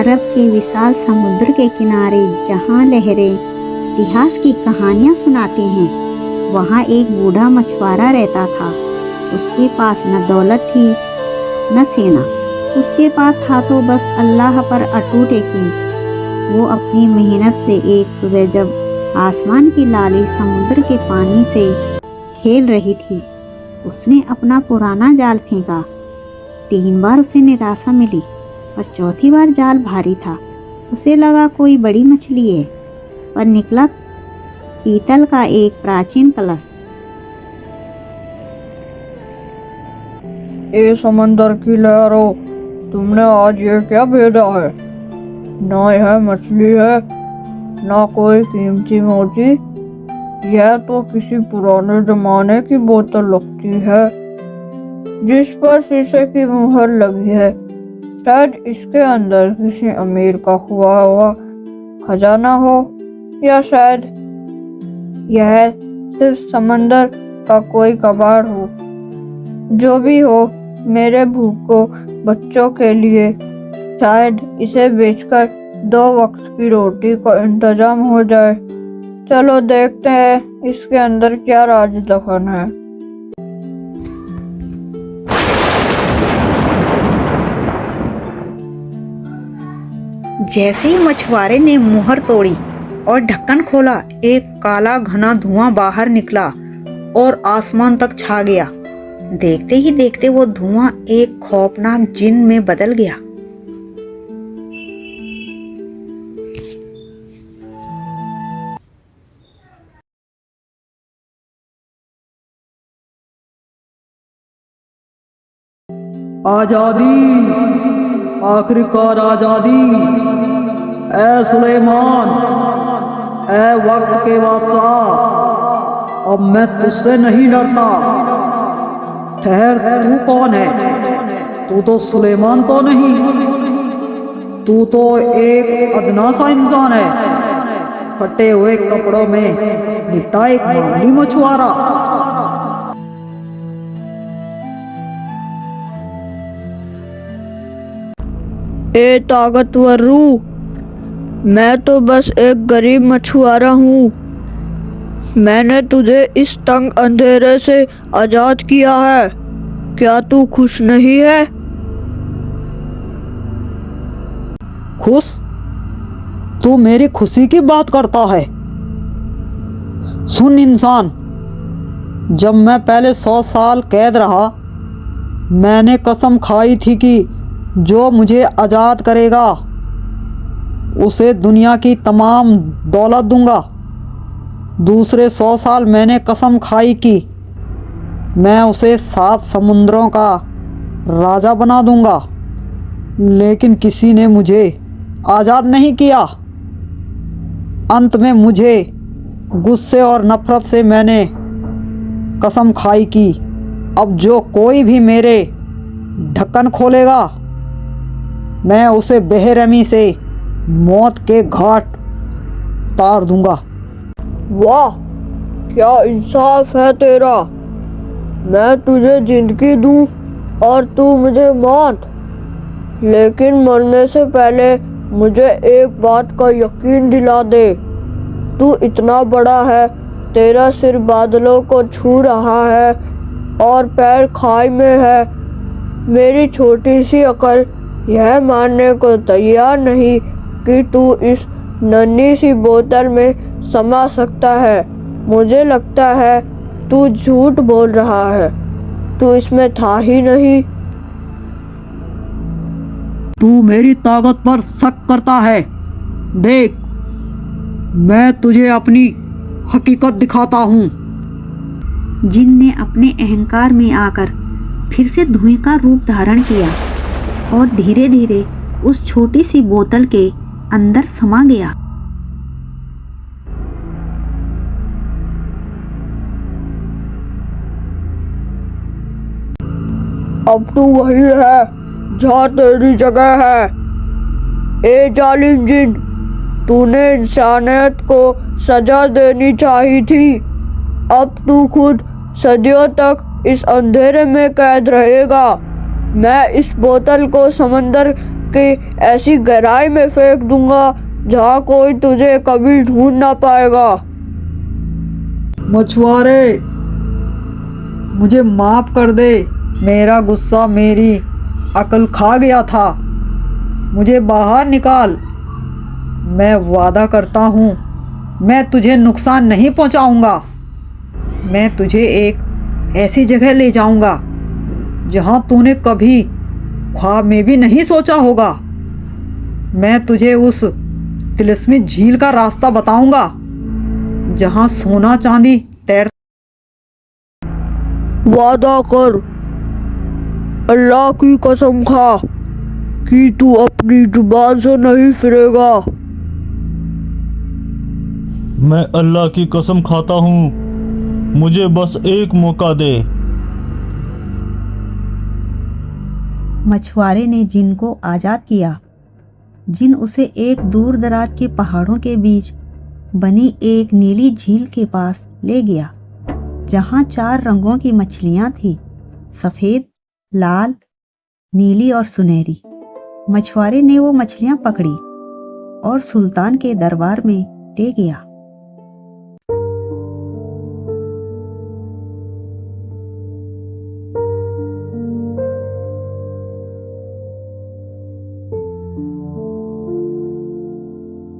अरब के विशाल समुद्र के किनारे जहाँ लहरें इतिहास की कहानियाँ सुनाती हैं, वहाँ एक बूढ़ा मछुआरा रहता था। उसके पास न दौलत थी न सेना, उसके पास था तो बस अल्लाह पर अटूट यकीन। वो अपनी मेहनत से एक सुबह जब आसमान की लाली समुद्र के पानी से खेल रही थी, उसने अपना पुराना जाल फेंका। 3 बार उसे निराशा मिली, पर चौथी बार जाल भारी था। उसे लगा कोई बड़ी मछली है, पर निकला पीतल का एक प्राचीन कलश। ए समंदर की लहरों, तुमने आज ये क्या भेजा है? ना यह मछली है, ना कोई कीमती मोती। यह तो किसी पुराने जमाने की बोतल लगती है, जिस पर शीशे की मुहर लगी है। शायद इसके अंदर किसी अमीर का हुआ हुआ खजाना हो, या शायद यह सिर्फ समंदर का कोई कबाड़ हो। जो भी हो, मेरे भूखों बच्चों के लिए शायद इसे बेचकर 2 वक्त की रोटी का इंतजाम हो जाए। चलो देखते हैं इसके अंदर क्या राज दफन है। जैसे ही मछुआरे ने मुहर तोड़ी और ढक्कन खोला, एक काला घना धुआं बाहर निकला और आसमान तक छा गया। देखते ही देखते वो धुआं एक खौफनाक जिन में बदल गया। आजादी, आखिरकार आजादी। ए सुलेमान, ए वक्त के बादशाह, अब मैं तुझसे नहीं डरता। ठहर, तू कौन है? तू तो सुलेमान तो नहीं, तू तो एक अदना सा इंसान है, फटे हुए कपड़ों में लिपटा एक मामूली मछुआरा। ए ताकतवर रूह, मैं तो बस एक गरीब मछुआरा हूँ। मैंने तुझे इस तंग अंधेरे से आजाद किया है। क्या तू खुश नहीं है? खुश? तू मेरी खुशी की बात करता है? सुन इंसान, जब मैं पहले 100 साल कैद रहा, मैंने कसम खाई थी कि जो मुझे आज़ाद करेगा उसे दुनिया की तमाम दौलत दूंगा। दूसरे 100 साल मैंने कसम खाई कि मैं उसे 7 समुद्रों का राजा बना दूंगा, लेकिन किसी ने मुझे आज़ाद नहीं किया। अंत में मुझे गुस्से और नफरत से मैंने कसम खाई कि अब जो कोई भी मेरे ढक्कन खोलेगा, मैं उसे बेरहमी से मौत के घाट उतार दूंगा। वाह, क्या इंसाफ है तेरा। मैं तुझे जिंदगी दूं और तू मुझे मौत। लेकिन मरने से पहले मुझे एक बात का यकीन दिला दे। तू इतना बड़ा है, तेरा सिर बादलों को छू रहा है और पैर खाई में है। मेरी छोटी सी अकल यह मानने को तैयार नहीं कि तू इस नन्ही सी बोतल में समा सकता है। मुझे लगता है तू झूठ बोल रहा है, तू इसमें था ही नहीं। तू मेरी ताकत पर शक करता है। देख, मैं तुझे अपनी हकीकत दिखाता हूँ। जिन ने अपने अहंकार में आकर फिर से धुएं का रूप धारण किया और धीरे धीरे उस छोटी सी बोतल के अंदर समा गया। अब तू वही है जहाँ तेरी जगह है। ए जालिम जिन, तूने इंसानियत को सजा देनी चाहिए थी। अब तू खुद सदियों तक इस अंधेरे में कैद रहेगा। मैं इस बोतल को समंदर के ऐसी गहराई में फेंक दूंगा जहाँ कोई तुझे कभी ढूंढ ना पाएगा। मछुआरे, मुझे माफ कर दे। मेरा गुस्सा मेरी अकल खा गया था। मुझे बाहर निकाल। मैं वादा करता हूँ मैं तुझे नुकसान नहीं पहुँचाऊँगा। मैं तुझे एक ऐसी जगह ले जाऊँगा जहाँ तूने कभी ख्वाब में भी नहीं सोचा होगा। मैं तुझे उस तिलिस्मी झील का रास्ता बताऊँगा जहाँ सोना चांदी तैर। वादा कर, अल्लाह की कसम खा कि तू अपनी जुबान से नहीं फिरेगा। मैं अल्लाह की कसम खाता हूँ, मुझे बस एक मौका दे। मछुआरे ने जिन को आज़ाद किया। जिन उसे एक दूर दराज के पहाड़ों के बीच बनी एक नीली झील के पास ले गया, जहाँ 4 रंगों की मछलियाँ थीं, सफ़ेद, लाल, नीली और सुनहरी। मछुआरे ने वो मछलियाँ पकड़ी और सुल्तान के दरबार में ले गया।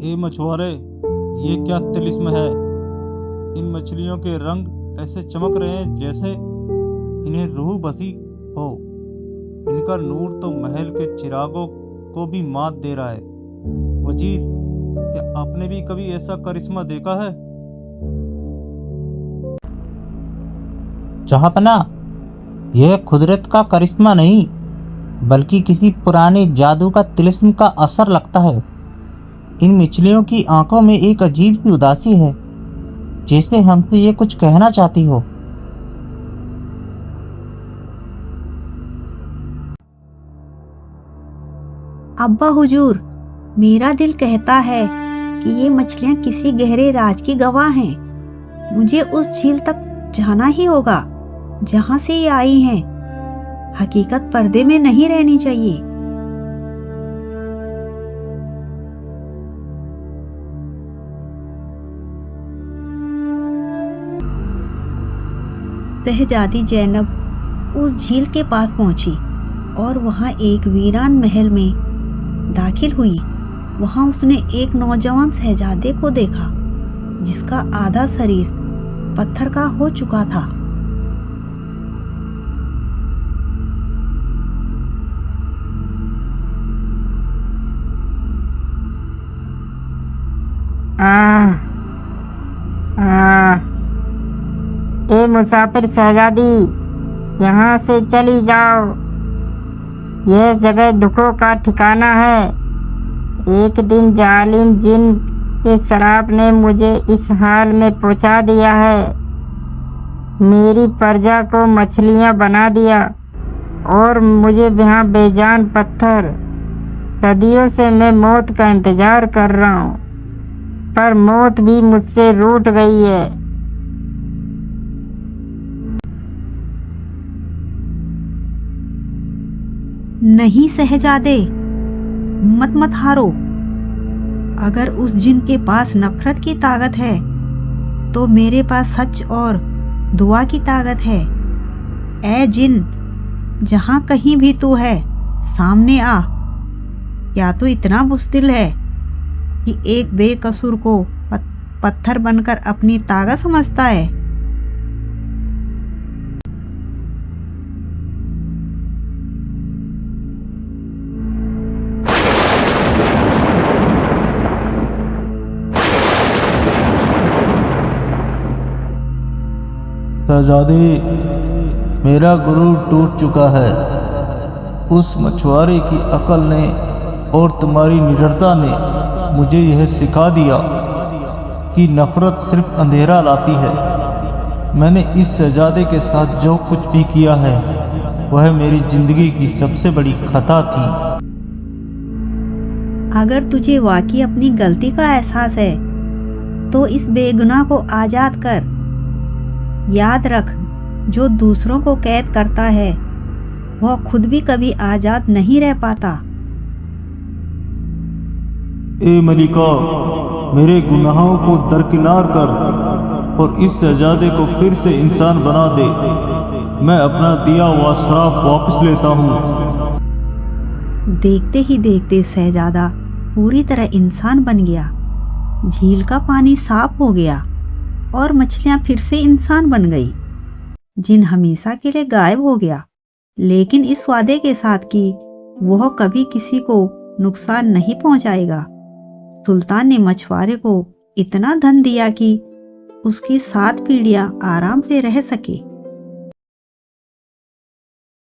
ए मछुआरे, ये क्या तिलिस्म है? इन मछलियों के रंग ऐसे चमक रहे हैं जैसे इन्हें रूह बसी हो। इनका नूर तो महल के चिरागों को भी मात दे रहा है। वजीर, क्या आपने भी कभी ऐसा करिश्मा देखा है? जहाँपना, यह कुदरत का करिश्मा नहीं बल्कि किसी पुराने जादू का तिलिस्म का असर लगता है। इन मछलियों की आंखों में एक अजीब सी उदासी है, जैसे हमसे ये कुछ कहना चाहती हो। अब्बा हुजूर, मेरा दिल कहता है कि ये मछलियाँ किसी गहरे राज की गवाह हैं। मुझे उस झील तक जाना ही होगा जहाँ से ये आई हैं। हकीकत पर्दे में नहीं रहनी चाहिए। शहजादी जैनब उस झील के पास पहुंची और वहां एक वीरान महल में दाखिल हुई। वहां उसने एक नौजवान शहजादे को देखा जिसका आधा शरीर पत्थर का हो चुका था। ए मुसाफिर शहजादी, यहाँ से चली जाओ। यह जगह दुखों का ठिकाना है। एक दिन जालिम जिन के शराब ने मुझे इस हाल में पहुँचा दिया है। मेरी प्रजा को मछलियाँ बना दिया और मुझे यहाँ बेजान पत्थर। सदियों से मैं मौत का इंतजार कर रहा हूँ, पर मौत भी मुझसे रूठ गई है। नहीं शहजादे, मत हारो। अगर उस जिन के पास नफरत की ताकत है तो मेरे पास सच और दुआ की ताकत है। ए जिन, जहाँ कहीं भी तू है, सामने आ। क्या तू इतना बुज़दिल है कि एक बेकसूर को पत्थर बनकर अपनी ताकत समझता है? शहजादी, मेरा गुरूर टूट चुका है। उस मछुआरे की अकल ने और तुम्हारी निडरता ने मुझे यह सिखा दिया कि नफरत सिर्फ अंधेरा लाती है। मैंने इस शहजादे के साथ जो कुछ भी किया है वह मेरी जिंदगी की सबसे बड़ी खता थी। अगर तुझे वाकई अपनी गलती का एहसास है तो इस बेगुनाह को आज़ाद कर। याद रख, जो दूसरों को कैद करता है वह खुद भी कभी आज़ाद नहीं रह पाता। ए मलिका, मेरे गुनाहों को दरकिनार कर और इस शहजादे को फिर से इंसान बना दे। मैं अपना दिया हुआ श्राप वापस लेता हूँ। देखते ही देखते शहजादा पूरी तरह इंसान बन गया। झील का पानी साफ हो गया और मछलियां फिर से इंसान बन गई। जिन हमेशा के लिए गायब हो गया, लेकिन इस वादे के साथ कि वह कभी किसी को नुकसान नहीं पहुंचाएगा। सुल्तान ने मछुआरे को इतना धन दिया कि उसकी 7 पीढ़ियां आराम से रह सके।